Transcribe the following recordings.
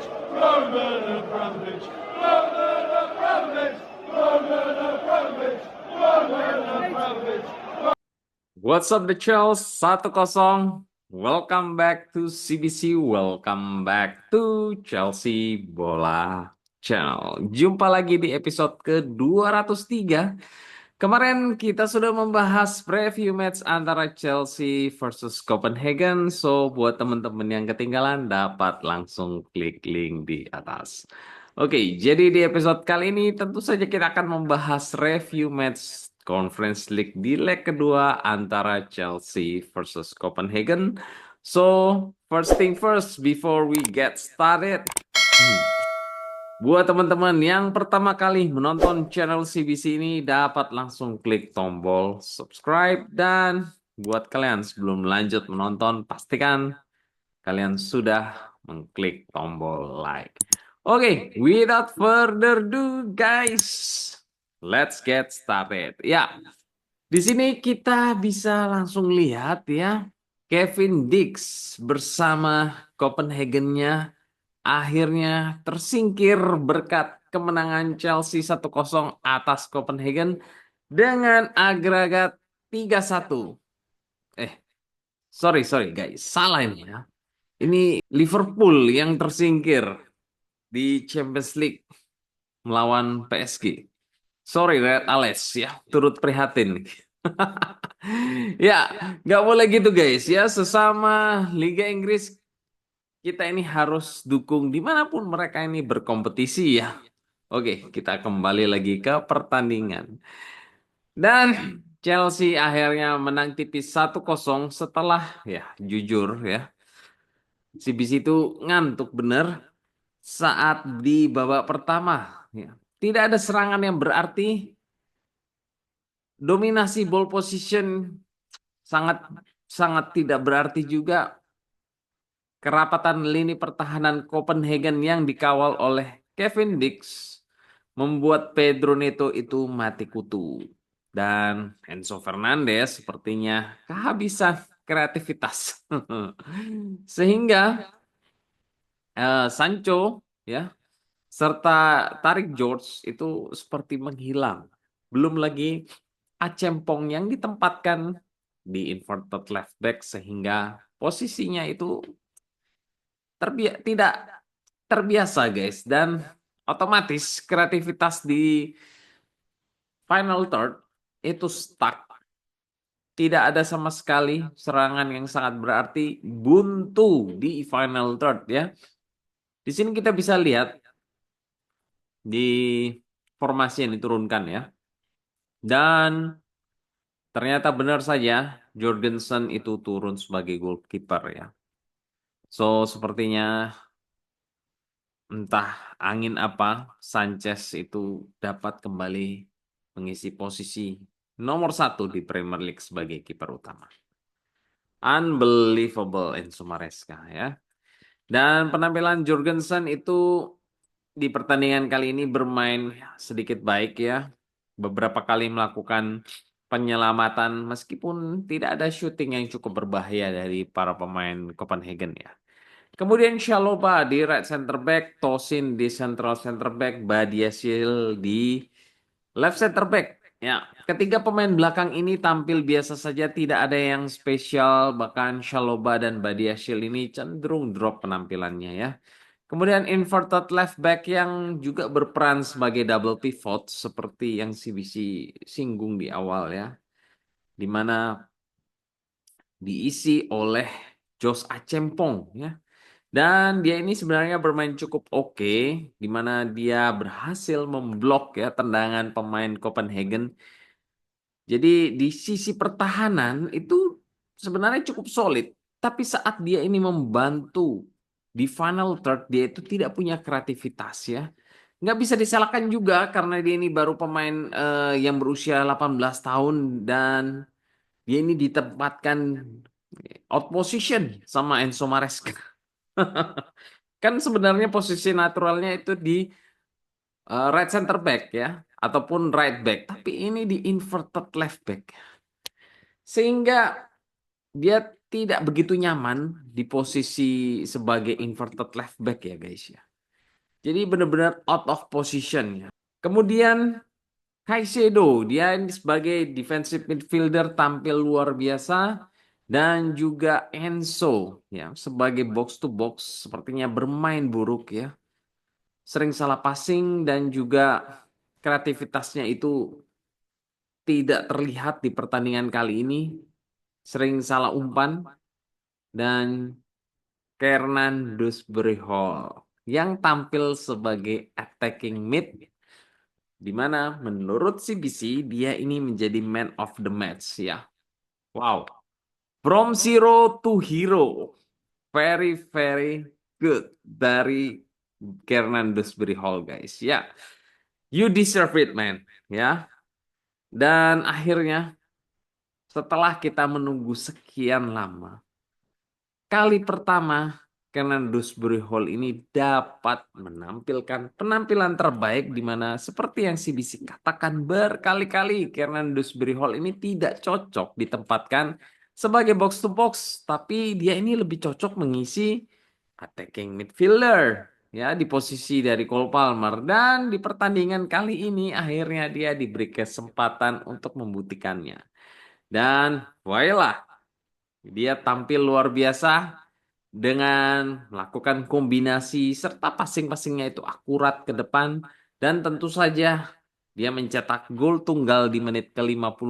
Abramovich, Roman Abramovich, Roman Abramovich, Roman Abramovich, Roman Abramovich. What's up the Chels? 1-0. Welcome back to CBC. Welcome back to Chelsea Bola Channel. Jumpa lagi di episode ke-203. Kemarin kita sudah membahas preview match antara Chelsea versus Copenhagen. So buat teman-teman yang ketinggalan dapat langsung klik link di atas. Oke, jadi di episode kali ini tentu saja kita akan membahas review match Conference League di leg kedua antara Chelsea versus Copenhagen. So, first thing first, before we get started, buat teman-teman yang pertama kali menonton channel CBC ini dapat langsung klik tombol subscribe, dan buat kalian sebelum lanjut menonton pastikan kalian sudah mengklik tombol like. Oke, without further ado guys, let's get started. Ya, di sini kita bisa langsung lihat ya, Kevin Dix bersama Copenhagen-nya akhirnya tersingkir berkat kemenangan Chelsea 1-0 atas Copenhagen dengan agregat 3-1. Sorry guys, salah ini ya. Ini Liverpool yang tersingkir di Champions League melawan PSG. Sorry Red Ales ya, turut prihatin. Ya, nggak boleh gitu guys ya. Sesama Liga Inggris kita ini harus dukung dimanapun mereka ini berkompetisi ya. Oke, kita kembali lagi ke pertandingan. Dan Chelsea akhirnya menang tipis 1-0 setelah ya jujur ya, CBC itu ngantuk bener saat di babak pertama. Ya. Tidak ada serangan yang berarti, dominasi ball position sangat sangat tidak berarti juga. Kerapatan lini pertahanan Copenhagen yang dikawal oleh Kevin Dix membuat Pedro Neto itu mati kutu. Dan Enzo Fernandez sepertinya kehabisan kreativitas. Sehingga Sancho ya serta Tarik George itu seperti menghilang. Belum lagi Acempong yang ditempatkan di inverted left back sehingga posisinya itu tidak terbiasa guys, dan otomatis kreativitas di final third itu stuck. Tidak ada sama sekali serangan yang sangat berarti, buntu di final third ya. Di sini kita bisa lihat di formasi yang diturunkan ya. Dan ternyata benar saja Jorgensen itu turun sebagai goalkeeper ya. So sepertinya entah angin apa, Sanchez itu dapat kembali mengisi posisi nomor 1 di Premier League sebagai kiper utama. Unbelievable Enzo Maresca ya. Dan penampilan Jorgensen itu di pertandingan kali ini bermain sedikit baik ya. Beberapa kali melakukan penyelamatan meskipun tidak ada shooting yang cukup berbahaya dari para pemain Copenhagen ya. Kemudian Chalobah di right center back, Tosin di central center back, Badiashile di left center back. Ya, ketiga pemain belakang ini tampil biasa saja, tidak ada yang spesial, bahkan Chalobah dan Badiashile ini cenderung drop penampilannya ya. Kemudian inverted left back yang juga berperan sebagai double pivot seperti yang CBC singgung di awal ya. Di mana diisi oleh Josh Acempong ya. Dan dia ini sebenarnya bermain cukup oke, di mana dia berhasil memblok ya tendangan pemain Copenhagen. Jadi di sisi pertahanan itu sebenarnya cukup solid. Tapi saat dia ini membantu di final third, dia itu tidak punya kreativitas ya. Nggak bisa disalahkan juga karena dia ini baru pemain yang berusia 18 tahun dan dia ini ditempatkan out position sama Enzo Maresca. Kan sebenarnya posisi naturalnya itu di right center back ya, ataupun right back, tapi ini di inverted left back. Sehingga dia tidak begitu nyaman di posisi sebagai inverted left back ya guys ya. Jadi benar-benar out of position ya. Kemudian Caicedo, dia ini sebagai defensive midfielder tampil luar biasa, dan juga Enzo ya sebagai box to box sepertinya bermain buruk ya. Sering salah passing dan juga kreativitasnya itu tidak terlihat di pertandingan kali ini. Sering salah umpan, dan Kernan Dewsbury Hall yang tampil sebagai attacking mid, di mana menurut CBC dia ini menjadi man of the match ya. Wow. From zero to hero. Very very good dari Kernan Dewsbury Hall guys. Ya, you deserve it man. Ya. Dan akhirnya setelah kita menunggu sekian lama, kali pertama Kenan Dewsbury Hall ini dapat menampilkan penampilan terbaik, di mana seperti yang CBC katakan berkali-kali, Kenan Dewsbury Hall ini tidak cocok ditempatkan sebagai box to box, tapi dia ini lebih cocok mengisi attacking midfielder ya di posisi dari Cole Palmer, dan di pertandingan kali ini akhirnya dia diberi kesempatan untuk membuktikannya. Dan voila, dia tampil luar biasa dengan melakukan kombinasi serta passing-passingnya itu akurat ke depan, dan tentu saja dia mencetak gol tunggal di menit ke-55,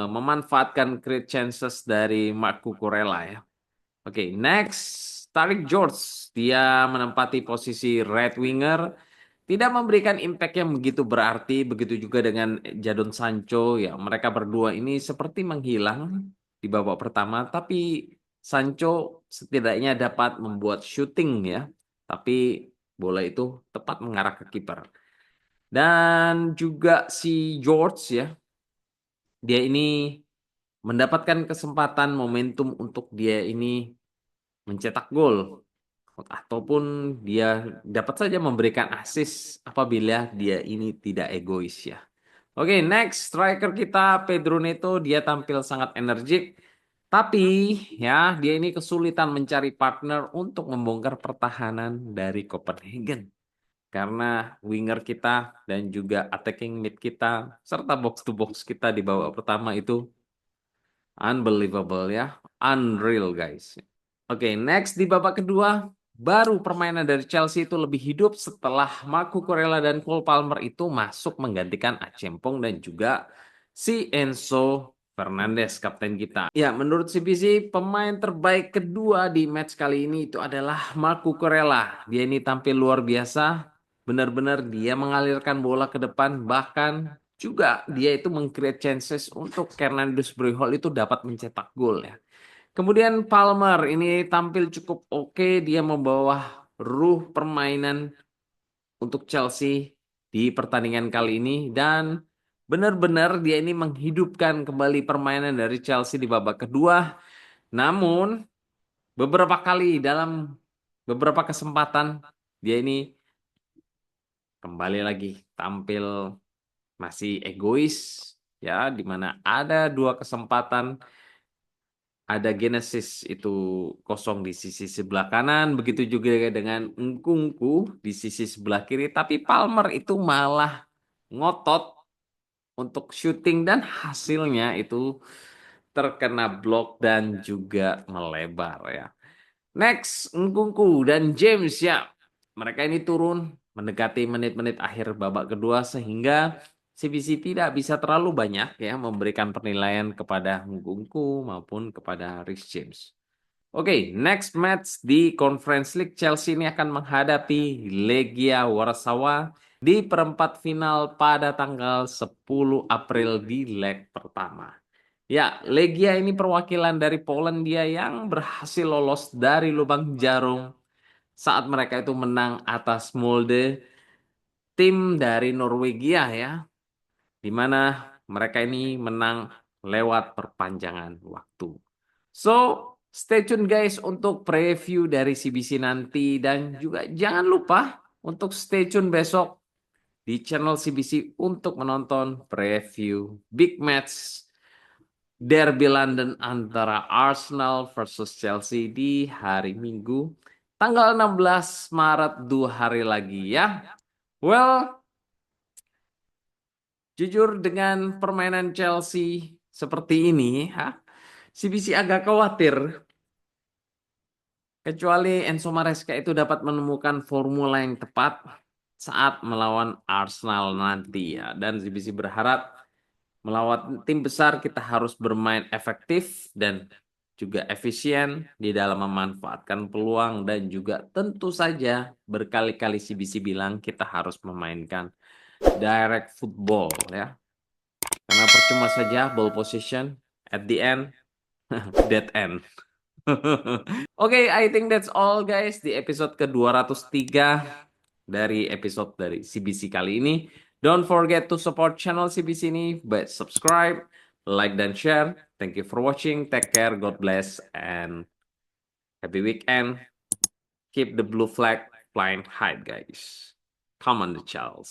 memanfaatkan create chances dari Marc Cucurella ya. Oke, next Tariq George, dia menempati posisi right winger, tidak memberikan impact yang begitu berarti. Begitu juga dengan Jadon Sancho ya, mereka berdua ini seperti menghilang di babak pertama, tapi Sancho setidaknya dapat membuat shooting ya, tapi bola itu tepat mengarah ke kiper. Dan juga si George ya, dia ini mendapatkan kesempatan momentum untuk dia ini mencetak gol, ataupun dia dapat saja memberikan assist apabila dia ini tidak egois ya. Oke, next striker kita Pedro Neto, dia tampil sangat energik, tapi ya dia ini kesulitan mencari partner untuk membongkar pertahanan dari Copenhagen, karena winger kita dan juga attacking mid kita serta box to box kita di babak pertama itu unbelievable ya, unreal guys. Oke, next di babak kedua, baru permainan dari Chelsea itu lebih hidup setelah Marco Cucurella dan Cole Palmer itu masuk menggantikan Achempong dan juga si Enzo Fernandez, kapten kita. Ya, menurut CBC, pemain terbaik kedua di match kali ini itu adalah Marco Cucurella. Dia ini tampil luar biasa, benar-benar dia mengalirkan bola ke depan, bahkan juga dia itu meng-create chances untuk Kernan Dewsbury Hall itu dapat mencetak gol ya. Kemudian Palmer ini tampil cukup oke, dia membawa ruh permainan untuk Chelsea di pertandingan kali ini, dan benar-benar dia ini menghidupkan kembali permainan dari Chelsea di babak kedua. Namun beberapa kali dalam beberapa kesempatan dia ini kembali lagi tampil masih egois ya, di mana ada dua kesempatan, ada Genesis itu kosong di sisi sebelah kanan, begitu juga dengan Nkunku di sisi sebelah kiri, tapi Palmer itu malah ngotot untuk syuting dan hasilnya itu terkena blok dan juga melebar ya. Next, Nkunku dan James ya. Mereka ini turun mendekati menit-menit akhir babak kedua, sehingga CBC tidak bisa terlalu banyak ya memberikan penilaian kepada Nkunku maupun kepada Reece James. Oke, next match di Conference League, Chelsea ini akan menghadapi Legia Warsaw di perempat final pada tanggal 10 April di leg pertama. Ya, Legia ini perwakilan dari Polandia yang berhasil lolos dari lubang jarum saat mereka itu menang atas Molde, tim dari Norwegia ya, di mana mereka ini menang lewat perpanjangan waktu. So, stay tune guys untuk preview dari CBC nanti, dan juga jangan lupa untuk stay tune besok di channel CBC untuk menonton preview big match Derby London antara Arsenal versus Chelsea di hari Minggu tanggal 16 Maret 2 hari lagi ya. Well, jujur dengan permainan Chelsea seperti ini, CBC agak khawatir. Kecuali Enzo Maresca itu dapat menemukan formula yang tepat saat melawan Arsenal nanti ya. Dan CBC berharap melawan tim besar kita harus bermain efektif dan juga efisien di dalam memanfaatkan peluang dan juga tentu saja berkali-kali CBC bilang kita harus memainkan direct football ya. Karena percuma saja ball position at the end dead end. Oke, I think that's all guys di episode ke-203 dari episode dari CBC kali ini. Don't forget to support channel CBC ini by subscribe, like, dan share. Thank you for watching. Take care, God bless, and happy weekend. Keep the blue flag flying high, guys. Come on the Charles.